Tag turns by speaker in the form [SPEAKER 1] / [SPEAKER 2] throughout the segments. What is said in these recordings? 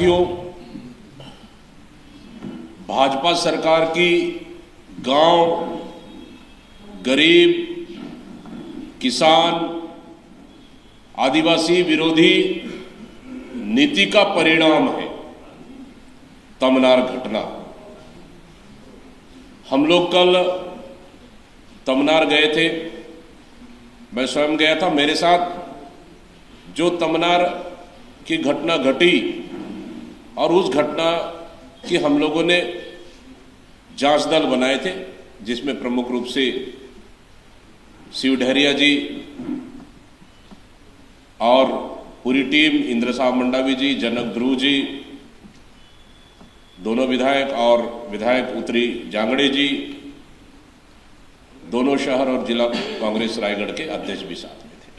[SPEAKER 1] साथियों, भाजपा सरकार की गांव, गरीब, किसान, आदिवासी विरोधी नीति का परिणाम है तमनार घटना। हम लोग कल तमनार गए थे, मैं स्वयं गया था। मेरे साथ जो तमनार की घटना घटी और उस घटना की हम लोगों ने जांच दल बनाए थे, जिसमें प्रमुख रूप से शिव डहरिया जी और पूरी टीम, इंद्र साहब मंडावी जी, जनक ध्रुव जी, दोनों विधायक और विधायक उत्तरी जांगड़े जी, दोनों शहर और जिला कांग्रेस रायगढ़ के अध्यक्ष भी साथ में थे।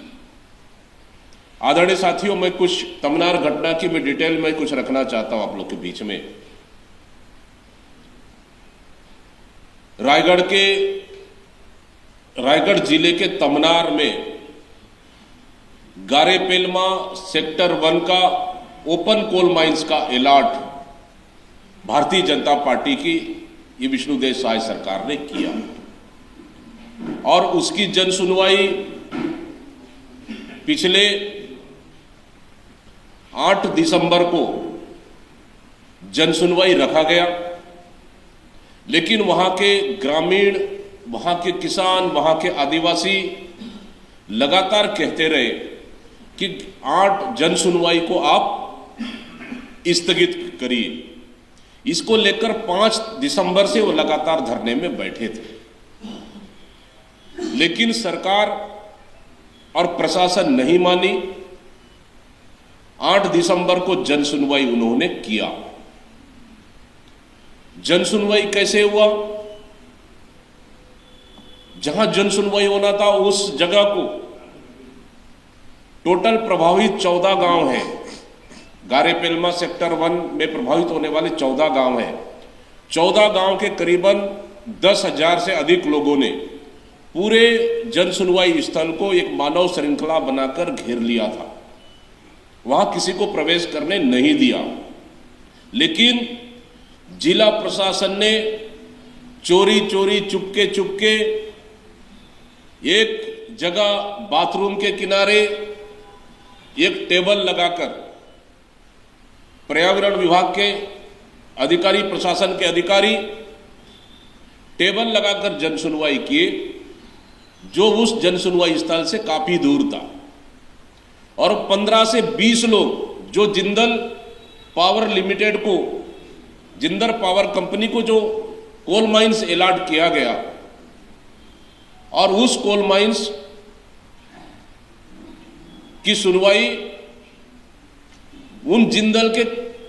[SPEAKER 1] आदरणीय साथियों, मैं कुछ तमनार घटना की मैं डिटेल में कुछ रखना चाहता हूं आप लोग के बीच में। रायगढ़ जिले के तमनार में गारेपेलमा सेक्टर 1 का ओपन कोल माइंस का अलॉट भारतीय जनता पार्टी की ये विष्णुदेव साय सरकार ने किया और उसकी जन सुनवाई पिछले 8 दिसंबर को जन सुनवाई रखा गया। लेकिन वहां के ग्रामीण, वहां के किसान, वहां के आदिवासी लगातार कहते रहे कि 8 जन सुनवाई को आप स्थगित करिए। इसको लेकर 5 दिसंबर से वो लगातार धरने में बैठे थे, लेकिन सरकार और प्रशासन नहीं मानी। 8 दिसंबर को जन सुनवाई उन्होंने किया। जन सुनवाई कैसे हुआ? जहां जन सुनवाई होना था उस जगह को टोटल प्रभावित 14 गांव हैं। गारेपेलमा सेक्टर 1 में प्रभावित होने वाले 14 गांव हैं। 14 गांव के करीबन 10,000 से अधिक लोगों ने पूरे जन सुनवाई स्थल को एक मानव श्रृंखला बनाकर घेर लिया था। वहां किसी को प्रवेश करने नहीं दिया, लेकिन जिला प्रशासन ने चोरी चोरी, चुपके चुपके एक जगह बाथरूम के किनारे एक टेबल लगाकर पर्यावरण विभाग के अधिकारी, प्रशासन के अधिकारी टेबल लगाकर जन सुनवाई किए, जो उस जन सुनवाई स्थल से काफी दूर था। और 15 से 20 लोग जो जिंदल पावर लिमिटेड को, जिंदल पावर कंपनी को जो कोल माइंस अलॉट किया गया और उस कोल माइंस की सुनवाई उन जिंदल के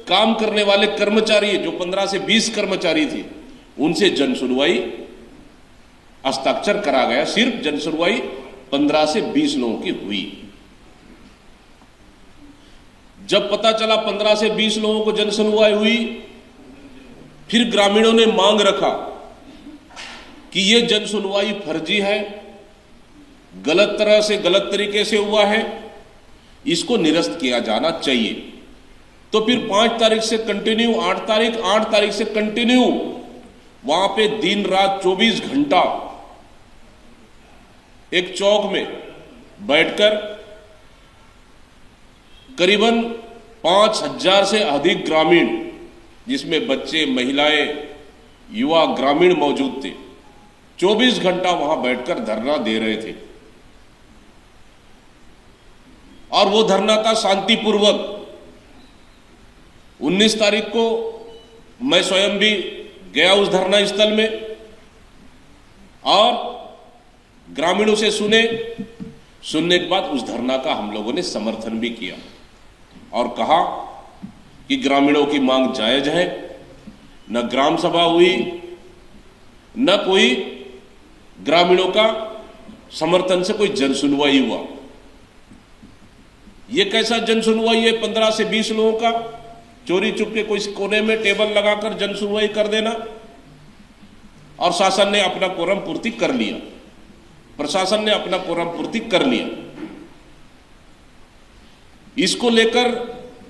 [SPEAKER 1] काम करने वाले कर्मचारी, जो 15 से 20 कर्मचारी थे, उनसे जन सुनवाई हस्ताक्षर करा गया। सिर्फ जन सुनवाई 15 से 20 लोगों की हुई। जब पता चला 15 से 20 लोगों को जन सुनवाई हुई, फिर ग्रामीणों ने मांग रखा कि यह जन सुनवाई फर्जी है, गलत तरह से, गलत तरीके से हुआ है, इसको निरस्त किया जाना चाहिए। तो फिर 5 तारीख से कंटिन्यू, 8 तारीख से कंटिन्यू वहां पे दिन रात 24 घंटा एक चौक में बैठकर करीबन 5,000 से अधिक ग्रामीण, जिसमें बच्चे, महिलाएं, युवा ग्रामीण मौजूद थे, 24 घंटा वहां बैठकर धरना दे रहे थे। और वो धरना था शांतिपूर्वक। 19 तारीख को मैं स्वयं भी गया उस धरना स्थल में और ग्रामीणों से सुनने के बाद उस धरना का हम लोगों ने समर्थन भी किया और कहा कि ग्रामीणों की मांग जायज है। न ग्राम सभा हुई, न कोई ग्रामीणों का समर्थन से कोई जन सुनवाई हुआ। ये कैसा जन सुनवाई है? 15 से 20 लोगों का चोरी चुपके कोई कोने में टेबल लगाकर जन सुनवाई कर देना। और शासन ने अपना कोरम पूर्ति कर लिया, प्रशासन ने अपना कोरम पूर्ति कर लिया। इसको लेकर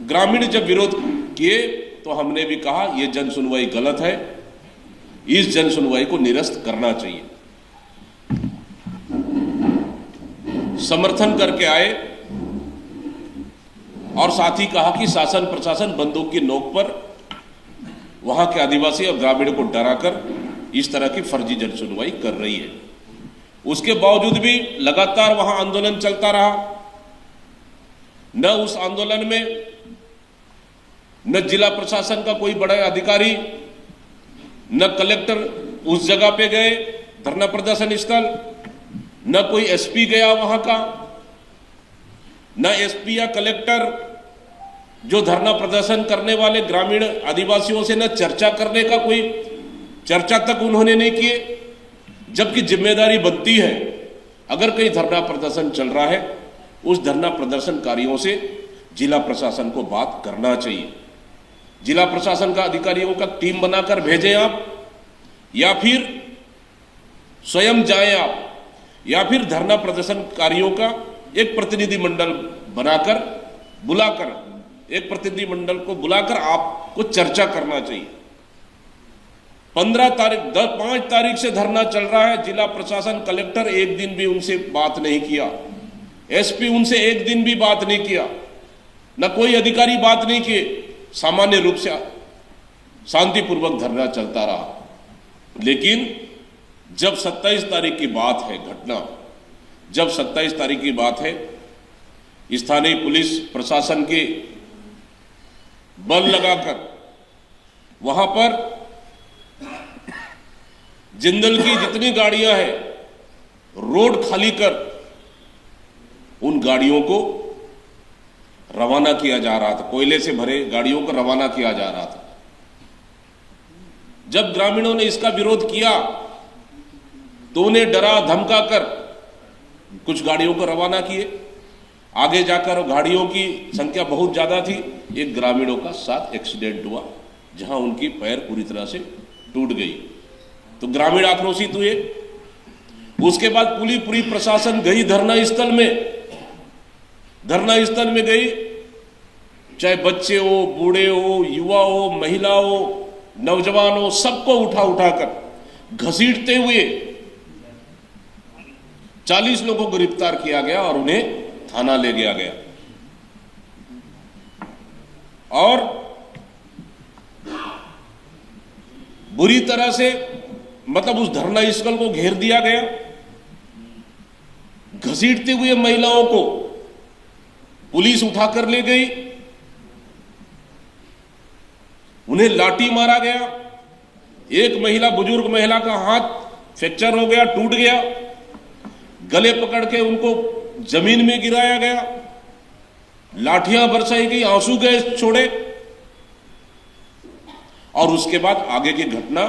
[SPEAKER 1] ग्रामीण जब विरोध किए तो हमने भी कहा यह जन सुनवाई गलत है, इस जन सुनवाई को निरस्त करना चाहिए। समर्थन करके आए और साथ ही कहा कि शासन प्रशासन बंदूक की नोक पर वहां के आदिवासी और ग्रामीणों को डराकर इस तरह की फर्जी जन सुनवाई कर रही है। उसके बावजूद भी लगातार वहां आंदोलन चलता रहा। न उस आंदोलन में न जिला प्रशासन का कोई बड़ा अधिकारी, न कलेक्टर उस जगह पे गए धरना प्रदर्शन स्थल, न कोई एसपी गया वहां का, न एसपी या कलेक्टर जो धरना प्रदर्शन करने वाले ग्रामीण आदिवासियों से न चर्चा करने का कोई चर्चा तक उन्होंने नहीं किए। जबकि जिम्मेदारी बनती है, अगर कहीं धरना प्रदर्शन चल रहा है उस धरना प्रदर्शनकारियों से जिला प्रशासन को बात करना चाहिए। जिला प्रशासन का अधिकारियों का टीम बनाकर भेजें आप, या फिर स्वयं जाएं आप, या फिर धरना प्रदर्शनकारियों का एक प्रतिनिधि मंडल बनाकर बुलाकर, एक प्रतिनिधि मंडल को बुलाकर आपको चर्चा करना चाहिए। 5 तारीख से धरना चल रहा है, जिला प्रशासन कलेक्टर एक दिन भी उनसे बात नहीं किया, एसपी उनसे एक दिन भी बात नहीं किया, न कोई अधिकारी बात नहीं किए। सामान्य रूप से शांतिपूर्वक धरना चलता रहा। लेकिन जब 27 तारीख की बात है, घटना जब 27 तारीख की बात है, स्थानीय पुलिस प्रशासन के बल लगाकर वहां पर जिंदल की जितनी गाड़ियां हैं रोड खाली कर उन गाड़ियों को रवाना किया जा रहा था। कोयले से भरे गाड़ियों को रवाना किया जा रहा था। जब ग्रामीणों ने इसका विरोध किया तो उन्हें डरा धमका कर कुछ गाड़ियों को रवाना किए। आगे जाकर गाड़ियों की संख्या बहुत ज्यादा थी। एक ग्रामीणों का साथ एक्सीडेंट हुआ जहां उनकी पैर पूरी तरह से टूट गई, तो ग्रामीण आक्रोशित हुए। उसके बाद पूरी प्रशासन गई धरना स्थल में गई, चाहे बच्चे हो, बूढ़े हो, युवा हो, महिला हो, नौजवान हो, सबको उठाकर घसीटते हुए 40 लोगों को गिरफ्तार किया गया और उन्हें थाना ले गया गया। और बुरी तरह से मतलब उस धरना स्थल को घेर दिया गया। घसीटते हुए महिलाओं को पुलिस उठाकर ले गई, उन्हें लाठी मारा गया। एक महिला, बुजुर्ग महिला का हाथ फ्रैक्चर हो गया, टूट गया। गले पकड़ के उनको जमीन में गिराया गया, लाठियां बरसाई गई, आंसू गैस छोड़े। और उसके बाद आगे की घटना,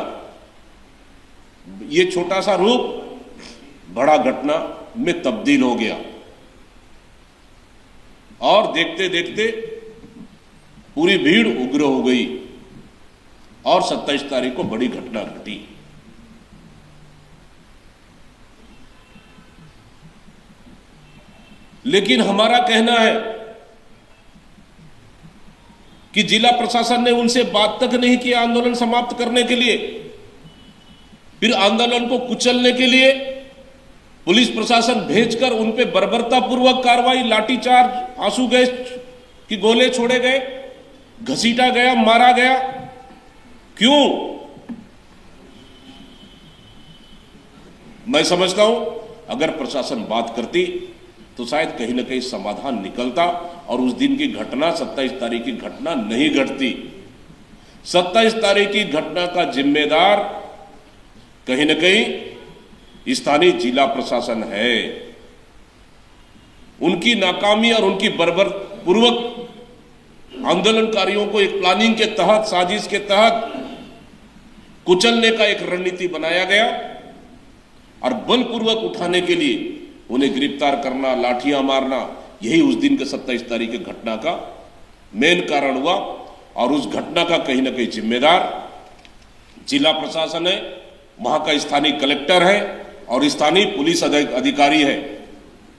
[SPEAKER 1] ये छोटा सा रूप बड़ा घटना में तब्दील हो गया। और देखते देखते पूरी भीड़ उग्र हो गई और 27 तारीख को बड़ी घटना घटी। लेकिन हमारा कहना है कि जिला प्रशासन ने उनसे बात तक नहीं किया आंदोलन समाप्त करने के लिए। फिर आंदोलन को कुचलने के लिए पुलिस प्रशासन भेजकर उन पे बर्बरतापूर्वक कार्रवाई, लाठीचार्ज, आंसू गैस की गोले छोड़े गए, घसीटा गया, मारा गया। क्यों? मैं समझता हूं अगर प्रशासन बात करती तो शायद कहीं ना कहीं समाधान निकलता और उस दिन की घटना, 27 तारीख की घटना नहीं घटती। 27 तारीख की घटना का जिम्मेदार कहीं ना कहीं स्थानीय जिला प्रशासन है। उनकी नाकामी और उनकी बर्बर पूर्वक आंदोलनकारियों को एक प्लानिंग के तहत, साजिश के तहत कुचलने का एक रणनीति बनाया गया और बलपूर्वक उठाने के लिए उन्हें गिरफ्तार करना, लाठियां मारना, यही उस दिन के 27 तारीख की घटना का मेन कारण हुआ। और उस घटना का कहीं ना कहीं जिम्मेदार जिला प्रशासन है, वहां का स्थानीय कलेक्टर है और स्थानीय पुलिस अधिकारी है,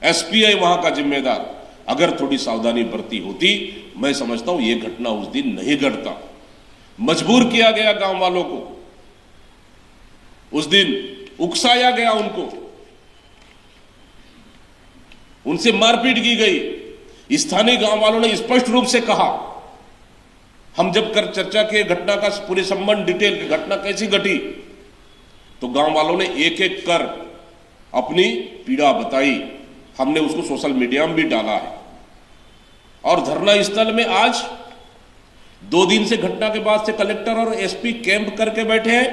[SPEAKER 1] एसपी है वहां का जिम्मेदार। अगर थोड़ी सावधानी बरती होती, मैं समझता हूं यह घटना उस दिन नहीं घटता। मजबूर किया गया गांव वालों को, उस दिन उकसाया गया उनको, उनसे मारपीट की गई। स्थानीय गांव वालों ने स्पष्ट रूप से कहा, हम जब कर चर्चा किए घटना का पूरे संबंध डिटेल की, घटना कैसी घटी, तो गांव वालों ने एक एक कर अपनी पीड़ा बताई। हमने उसको सोशल मीडिया में भी डाला है। और धरना स्थल में आज 2 दिन से, घटना के बाद से कलेक्टर और एसपी कैंप करके बैठे हैं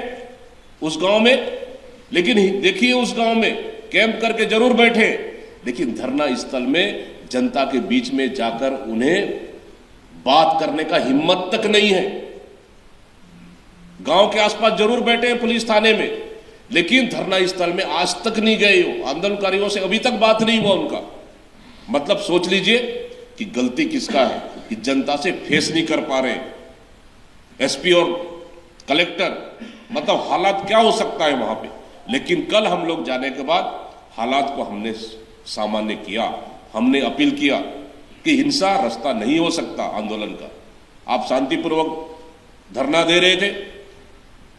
[SPEAKER 1] उस गांव में। लेकिन देखिए, उस गांव में कैंप करके जरूर बैठे, लेकिन धरना स्थल में जनता के बीच में जाकर उन्हें बात करने का हिम्मत तक नहीं है। गांव के आसपास जरूर बैठे हैं पुलिस थाने में, लेकिन धरना स्थल में आज तक नहीं गए हो। आंदोलनकारियों से अभी तक बात नहीं हुआ उनका। मतलब सोच लीजिए कि गलती किसका है कि जनता से फेस नहीं कर पा रहे एसपी और कलेक्टर। मतलब हालात क्या हो सकता है वहां पे। लेकिन कल हम लोग जाने के बाद हालात को हमने सामान्य किया। हमने अपील किया कि हिंसा रास्ता नहीं हो सकता आंदोलन का। आप शांतिपूर्वक धरना दे रहे थे,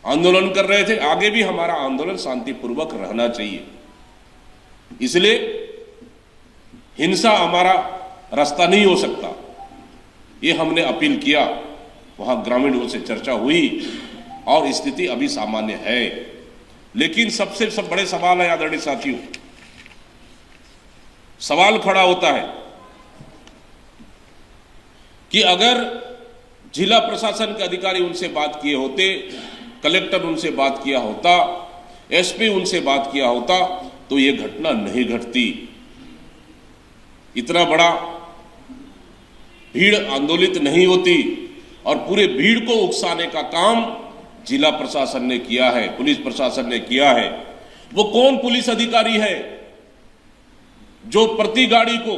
[SPEAKER 1] आंदोलन कर रहे थे, आगे भी हमारा आंदोलन शांतिपूर्वक रहना चाहिए। इसलिए हिंसा हमारा रास्ता नहीं हो सकता, ये हमने अपील किया। वहां ग्रामीणों से चर्चा हुई और स्थिति अभी सामान्य है। लेकिन सबसे बड़े सवाल है आदरणीय साथियों, सवाल खड़ा होता है कि अगर जिला प्रशासन के अधिकारी उनसे बात किए होते, कलेक्टर उनसे बात किया होता, एसपी उनसे बात किया होता, तो यह घटना नहीं घटती। इतना बड़ा भीड़ आंदोलित नहीं होती। और पूरे भीड़ को उकसाने का काम जिला प्रशासन ने किया है, पुलिस प्रशासन ने किया है। वो कौन पुलिस अधिकारी है जो प्रति गाड़ी को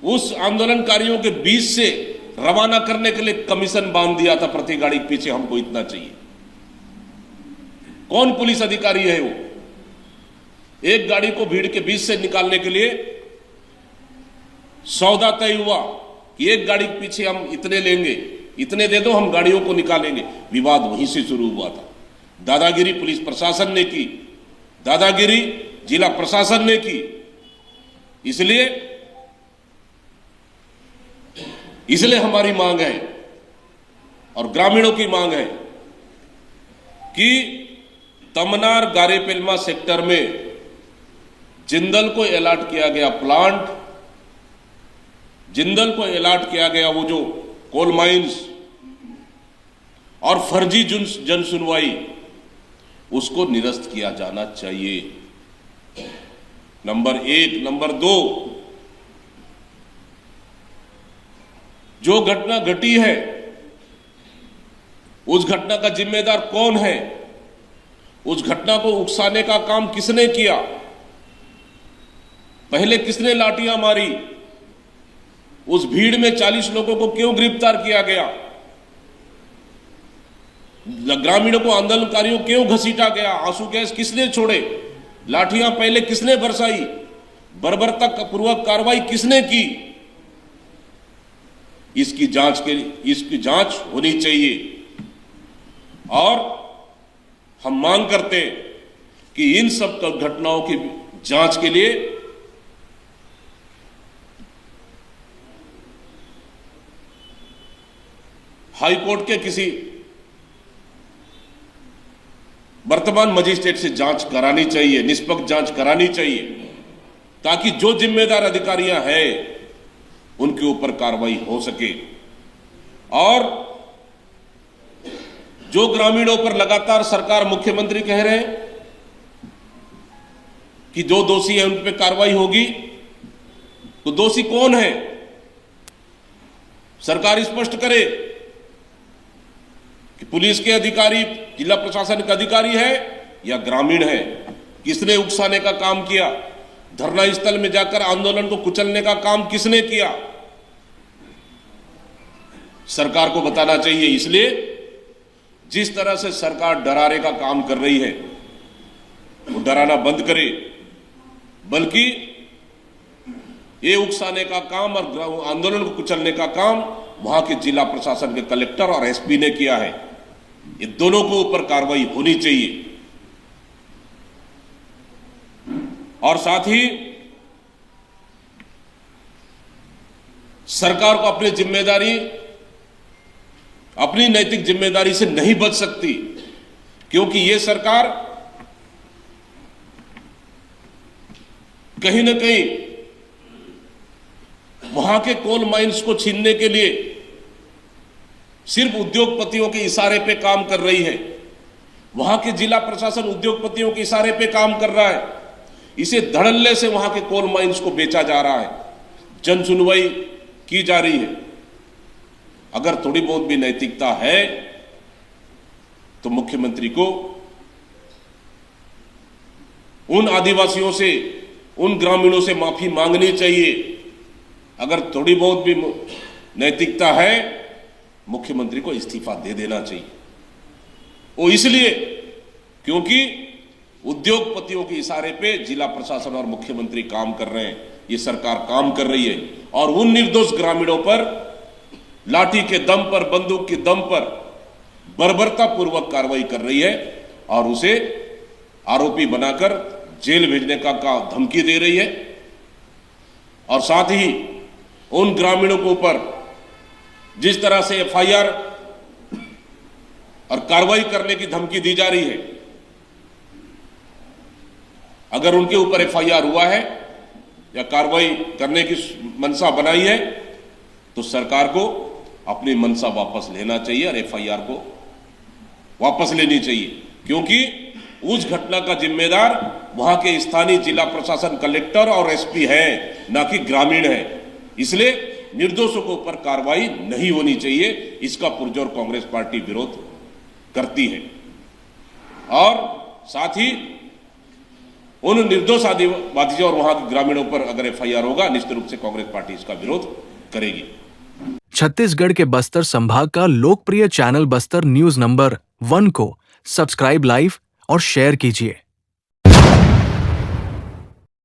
[SPEAKER 1] उस आंदोलनकारियों के बीच से रवाना करने के लिए कमीशन बांध दिया था? प्रति गाड़ी के पीछे हमको इतना चाहिए। कौन पुलिस अधिकारी है वो? एक गाड़ी को भीड़ के बीच से निकालने के लिए सौदा तय हुआ कि एक गाड़ी के पीछे हम इतने लेंगे, इतने दे दो, हम गाड़ियों को निकालेंगे। विवाद वहीं से शुरू हुआ था। दादागिरी पुलिस प्रशासन ने की, दादागिरी जिला प्रशासन ने की। इसलिए हमारी मांग है और ग्रामीणों की मांग है कि तमनार गारेपेलमा सेक्टर में जिंदल को अलॉट किया गया प्लांट, जिंदल को अलॉट किया गया वो जो कोल माइंस और फर्जी जन सुनवाई, उसको निरस्त किया जाना चाहिए। नंबर 1। नंबर 2, जो घटना घटी है उस घटना का जिम्मेदार कौन है? उस घटना को उकसाने का काम किसने किया? पहले किसने लाठियां मारी? उस भीड़ में 40 लोगों को क्यों गिरफ्तार किया गया? ग्रामीणों को, आंदोलनकारियों क्यों घसीटा गया? आंसू गैस किसने छोड़े? लाठियां पहले किसने बरसाई? बर्बरता पूर्वक कार्रवाई किसने की? इसकी जांच होनी चाहिए। और हम मांग करते हैं कि इन सब घटनाओं की जांच के लिए हाई कोर्ट के किसी वर्तमान मजिस्ट्रेट से जांच करानी चाहिए, निष्पक्ष जांच करानी चाहिए, ताकि जो जिम्मेदार अधिकारियां हैं उनके ऊपर कार्रवाई हो सके। और जो ग्रामीणों पर लगातार सरकार, मुख्यमंत्री कह रहे हैं कि जो दोषी है उन पर कार्रवाई होगी, तो दोषी कौन है? सरकार स्पष्ट करे कि पुलिस के अधिकारी, जिला प्रशासन के अधिकारी है या ग्रामीण है। किसने उकसाने का काम किया? धरना स्थल में जाकर आंदोलन को कुचलने का काम किसने किया? सरकार को बताना चाहिए। इसलिए जिस तरह से सरकार डराने का काम कर रही है, वो डराना बंद करे, बल्कि ये उकसाने का काम और आंदोलन को कुचलने का काम वहां के जिला प्रशासन के कलेक्टर और एसपी ने किया है। ये दोनों को ऊपर कार्रवाई होनी चाहिए। और साथ ही सरकार को अपनी जिम्मेदारी, अपनी नैतिक जिम्मेदारी से नहीं बच सकती, क्योंकि ये सरकार कहीं ना कहीं वहां के कोल माइंस को छीनने के लिए सिर्फ उद्योगपतियों के इशारे पे काम कर रही है। वहां के जिला प्रशासन उद्योगपतियों के इशारे पे काम कर रहा है। इसे धड़ल्ले से वहां के कोल माइंस को बेचा जा रहा है, जन सुनवाई की जा रही है। अगर थोड़ी बहुत भी नैतिकता है तो मुख्यमंत्री को उन आदिवासियों से, उन ग्रामीणों से माफी मांगनी चाहिए। अगर थोड़ी बहुत भी नैतिकता है, मुख्यमंत्री को इस्तीफा दे देना चाहिए। वो इसलिए क्योंकि उद्योगपतियों के इशारे पे जिला प्रशासन और मुख्यमंत्री काम कर रहे हैं, ये सरकार काम कर रही है और उन निर्दोष ग्रामीणों पर लाठी के दम पर, बंदूक के दम पर बर्बरता पूर्वक कार्रवाई कर रही है और उसे आरोपी बनाकर जेल भेजने का धमकी दे रही है। और साथ ही उन ग्रामीणों के ऊपर जिस तरह से एफआईआर और कार्रवाई करने की धमकी दी जा रही है, अगर उनके ऊपर एफआईआर हुआ है या कार्रवाई करने की मंशा बनाई है तो सरकार को अपनी मंशा वापस लेना चाहिए और एफआईआर को वापस लेनी चाहिए, क्योंकि उस घटना का जिम्मेदार वहां के स्थानीय जिला प्रशासन, कलेक्टर और एसपी है, ना कि ग्रामीण है। इसलिए निर्दोषों के ऊपर कार्रवाई नहीं होनी चाहिए। इसका पुरजोर कांग्रेस पार्टी विरोध करती है और साथ ही उन निर्दोष आदिवासियों और वहां के ग्रामीणों पर अगर एफआईआर होगा, निश्चित रूप से कांग्रेस पार्टी इसका विरोध करेगी।
[SPEAKER 2] छत्तीसगढ़ के बस्तर संभाग का लोकप्रिय चैनल बस्तर न्यूज नंबर 1 को सब्सक्राइब, लाइव और शेयर कीजिए।